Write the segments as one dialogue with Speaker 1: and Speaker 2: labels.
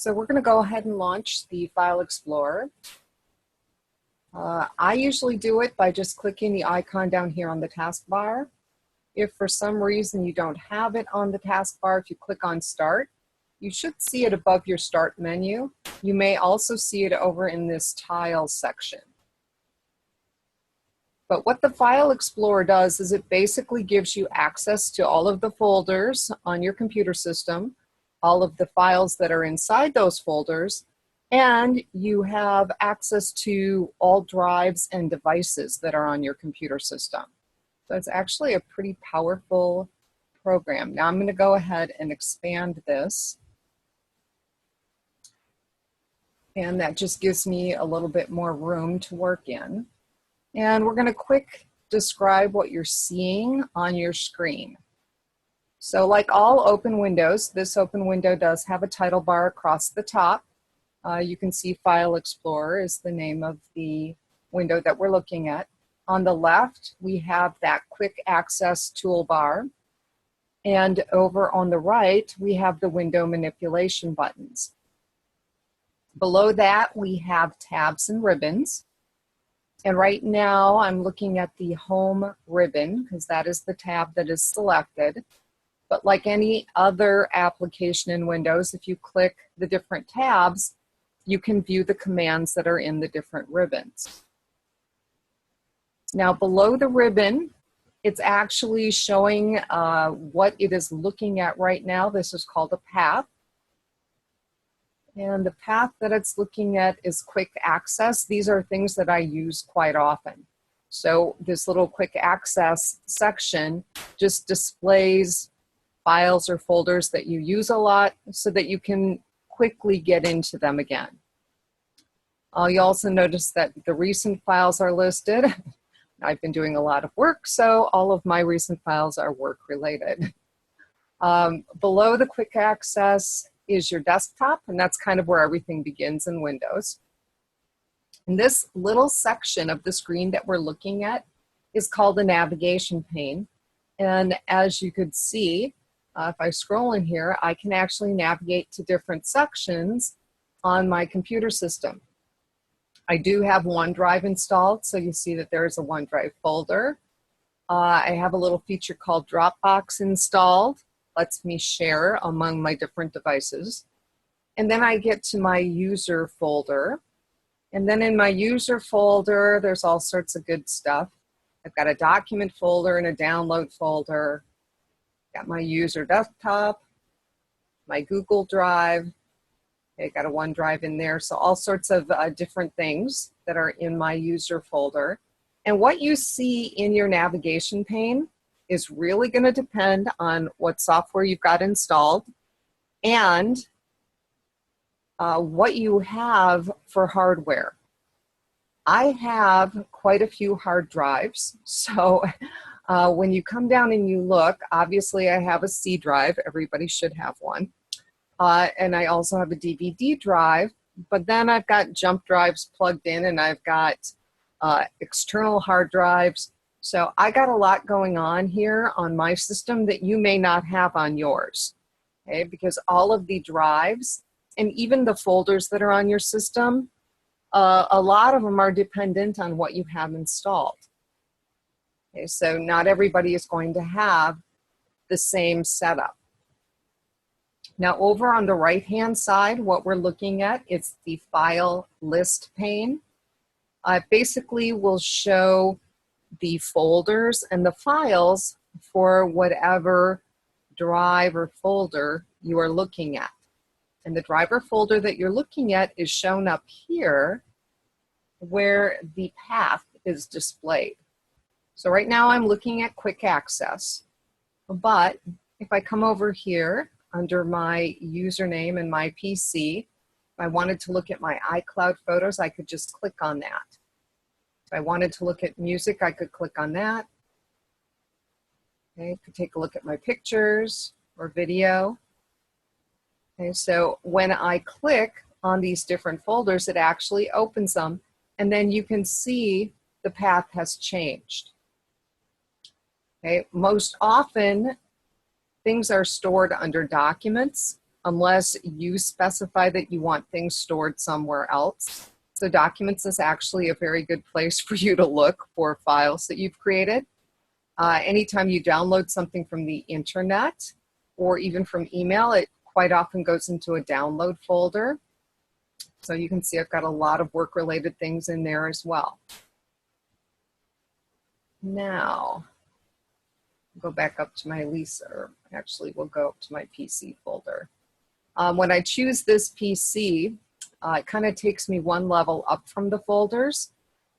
Speaker 1: So we're going to go ahead and launch the File Explorer. I usually do it by just clicking the icon down here on the taskbar. If for some reason you don't have it on the taskbar, if you click on Start, you should see it above your Start menu. You may also see it over in this Tiles section. But what the File Explorer does is it basically gives you access to all of the folders on your computer system, all of the files that are inside those folders, and you have access to all drives and devices that are on your computer system. So it's actually a pretty powerful program. Now I'm going to go ahead and expand this. And that just gives me a little bit more room to work in. And we're going to quick describe what you're seeing on your screen. So like all open windows, this open window does have a title bar across the top. You can see File Explorer is the name of the window that we're looking at. On the left, we have that quick access toolbar. And over on the right, we have the window manipulation buttons. Below that, we have tabs and ribbons. And right now, I'm looking at the Home ribbon because that is the tab that is selected. But like any other application in Windows, if you click the different tabs, you can view the commands that are in the different ribbons. Now below the ribbon, it's actually showing what it is looking at right now. This is called a path. And the path that it's looking at is quick access. These are things that I use quite often. So this little quick access section just displays files or folders that you use a lot so that you can quickly get into them again. You also notice that the recent files are listed. I've been doing a lot of work, so all of my recent files are work related. Below the quick access is your desktop, and that's kind of where everything begins in Windows. And this little section of the screen that we're looking at is called a navigation pane. And as you could see, if I scroll in here, I can actually navigate to different sections on my computer system. I do have OneDrive installed, so you see that there is a OneDrive folder. I have a little feature called Dropbox installed. Lets me share among my different devices. And then I get to my user folder. And then in my user folder, there's all sorts of good stuff. I've got a document folder and a download folder. Got my user desktop, my Google Drive. Okay, got a OneDrive in there. So all sorts of different things that are in my user folder. And what you see in your navigation pane is really going to depend on what software you've got installed and what you have for hardware. I have quite a few hard drives, so when you come down and you look, obviously I have a C drive, everybody should have one, and I also have a DVD drive, but then I've got jump drives plugged in and I've got external hard drives. So I got a lot going on here on my system that you may not have on yours, okay? Because all of the drives and even the folders that are on your system, a lot of them are dependent on what you have installed. Okay, so not everybody is going to have the same setup. Now over on the right-hand side, what we're looking at is the File List pane. Basically will show the folders and the files for whatever drive or folder you are looking at. And the driver folder that you're looking at is shown up here where the path is displayed. So right now I'm looking at quick access, but if I come over here under my username and my PC, if I wanted to look at my iCloud photos, I could just click on that. If I wanted to look at music, I could click on that. Okay, I could take a look at my pictures or video. Okay, so when I click on these different folders, it actually opens them, and then you can see the path has changed. Okay, most often, things are stored under documents, unless you specify that you want things stored somewhere else. So Documents is actually a very good place for you to look for files that you've created. Anytime you download something from the internet or even from email, it quite often goes into a download folder. So you can see I've got a lot of work-related things in there as well. Now, go back up to my Lisa, or actually we'll go up to my PC folder. When I choose this PC, it kind of takes me one level up from the folders.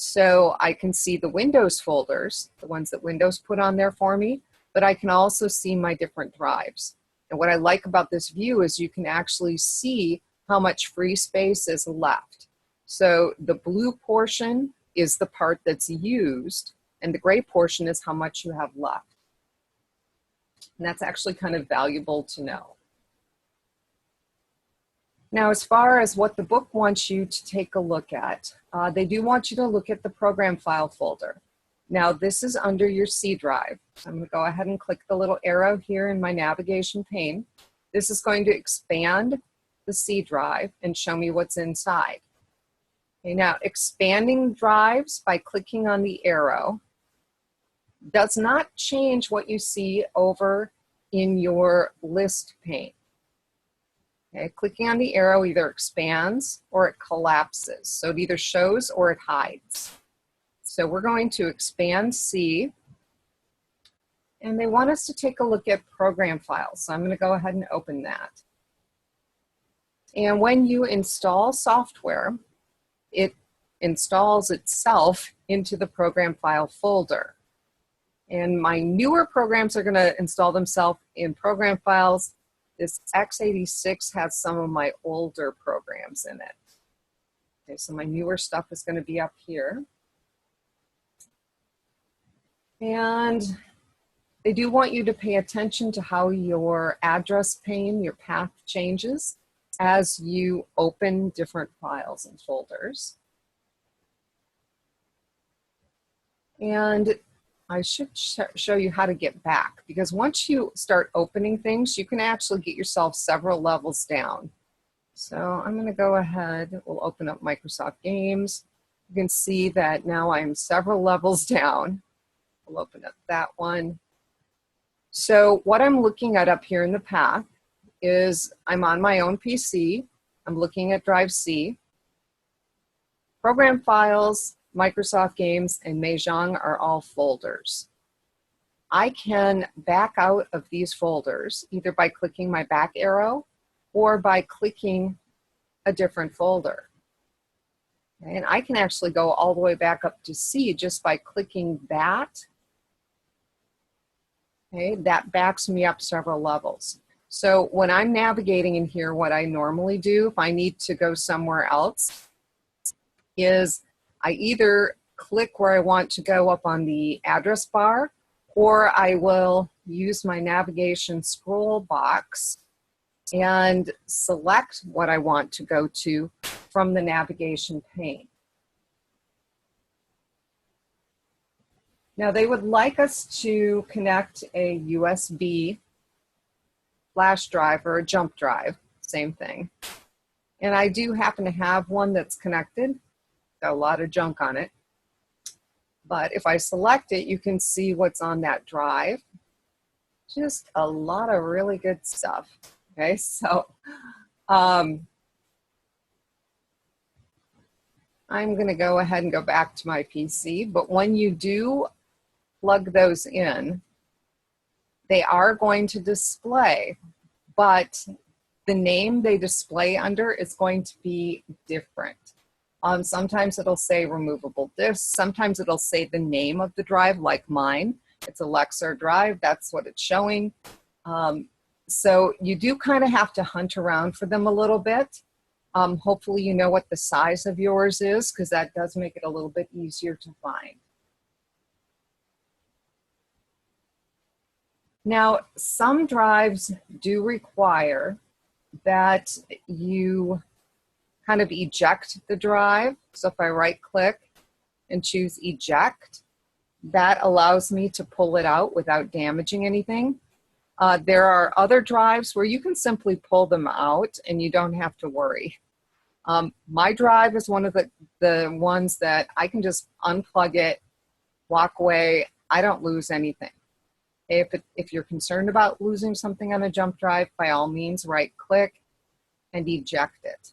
Speaker 1: So I can see the Windows folders, the ones that Windows put on there for me, but I can also see my different drives. And what I like about this view is you can actually see how much free space is left. So the blue portion is the part that's used, and the gray portion is how much you have left. And that's actually kind of valuable to know. Now, as far as what the book wants you to take a look at, they do want you to look at the program file folder. Now, this is under your C drive. I'm going to go ahead and click the little arrow here in my navigation pane. This is going to expand the C drive and show me what's inside. Okay, now, expanding drives by clicking on the arrow does not change what you see over in your list pane. Okay, clicking on the arrow either expands or it collapses. So it either shows or it hides. So we're going to expand C, and they want us to take a look at program files. So I'm going to go ahead and open that. And when you install software, it installs itself into the program file folder. And my newer programs are going to install themselves in program files. This x86 has some of my older programs in it. Okay, so my newer stuff is going to be up here. And they do want you to pay attention to how your address pane, your path changes as you open different files and folders. And I should show you how to get back, because once you start opening things, you can actually get yourself several levels down. So I'm going to go ahead, we'll open up Microsoft Games. You can see that now I'm several levels down. We'll open up that one. So what I'm looking at up here in the path is I'm on my own PC. I'm looking at Drive C. Program files, Microsoft Games, and Mahjong are all folders. I can back out of these folders either by clicking my back arrow or by clicking a different folder. And I can actually go all the way back up to C just by clicking that. Okay, that backs me up several levels. So when I'm navigating in here, what I normally do if I need to go somewhere else is I either click where I want to go up on the address bar, or I will use my navigation scroll box and select what I want to go to from the navigation pane. Now they would like us to connect a USB flash drive or a jump drive, same thing. And I do happen to have one that's connected. Got a lot of junk on it. But if I select it, you can see what's on that drive. Just a lot of really good stuff. Okay, so I'm going to go ahead and go back to my PC. But when you do plug those in, they are going to display, but the name they display under is going to be different. Sometimes it'll say removable disks. Sometimes it'll say the name of the drive, like mine. It's a Lexar drive. That's what it's showing. So you do kind of have to hunt around for them a little bit. Hopefully you know what the size of yours is, because that does make it a little bit easier to find. Now, some drives do require that you kind of eject the drive. So if I right click and choose eject, that allows me to pull it out without damaging anything. There are other drives where you can simply pull them out and you don't have to worry. My drive is one of the ones that I can just unplug it, walk away. I don't lose anything. If you're concerned about losing something on a jump drive, by all means, right click and eject it.